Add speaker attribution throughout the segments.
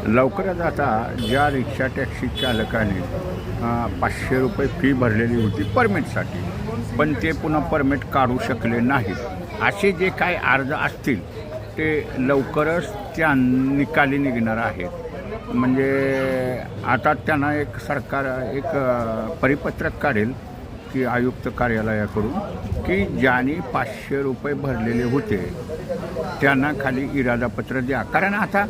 Speaker 1: लवकरच आता ज्या रिक्षा टॅक्सी चालकाने 500 रुपये फी भरलेली होती परमिटसाठी, पण ते पुन्हा परमिट काढू शकले नाहीत, असे जे काय अर्ज असतील ते लवकरच त्या निकाली निघणार आहेत. म्हणजे आता त्यांना एक सरकार एक परिपत्रक काढेल की आयुक्त कार्यालयाकडून की ज्यांनी 500 रुपये भरलेले होते त्यांना खाली इरादापत्र द्या. कारण आता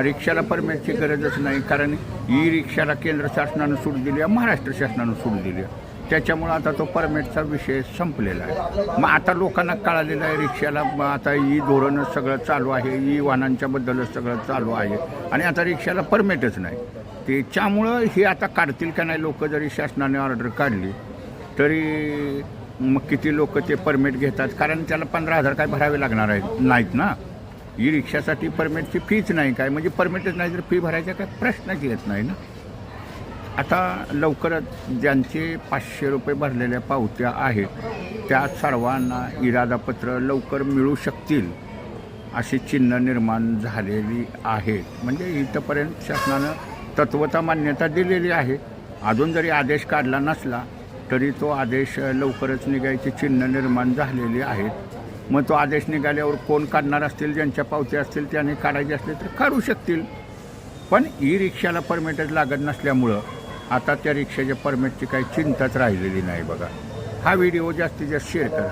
Speaker 1: रिक्षाला परमिटची गरजच नाही, कारण ई रिक्षाला केंद्र शासनानं सूट दिली आहे, महाराष्ट्र शासनानं सूट दिली आहे. त्याच्यामुळं आता तो परमिटचा विषय संपलेला आहे. मग आता लोकांना कळालेलं आहे रिक्षाला आता ई धोरणच सगळं चालू आहे, ई वाहनांच्याबद्दलच सगळं चालू आहे आणि आता रिक्षाला परमिटच नाही. त्याच्यामुळं हे आता काढतील का नाही लोक, जरी शासनाने ऑर्डर काढली तरी मग किती लोक ते परमिट घेतात, कारण त्याला 15,000 काय भरावे लागणार आहेत नाहीत ना. ई रिक्षासाठी परमिटची फीच नाही काय, म्हणजे परमिटच नाही तर फी भरायचा काय प्रश्नच येत नाही ना. आता लवकरच ज्यांचे 500 रुपये भरलेल्या पावत्या आहेत त्या सर्वांना इरादापत्र लवकर मिळू शकतील अशी चिन्ह निर्माण झालेली आहेत. म्हणजे इथंपर्यंत शासनानं तत्वता मान्यता दिलेली आहे. अजून जरी आदेश काढला नसला तरी तो आदेश लवकरच निघायची चिन्ह निर्माण झालेली आहेत. मग तो आदेश निघाल्यावर कोण काढणार असतील, ज्यांच्या पावत्या असतील त्याने काढायचे असले तर काढू शकतील. पण ई रिक्षाला परमिटच लागत नसल्यामुळं आता त्या रिक्षाच्या परमिटची काही चिंताच राहिलेली नाही बघा. हा व्हिडिओ जास्तीत जास्त शेअर करा.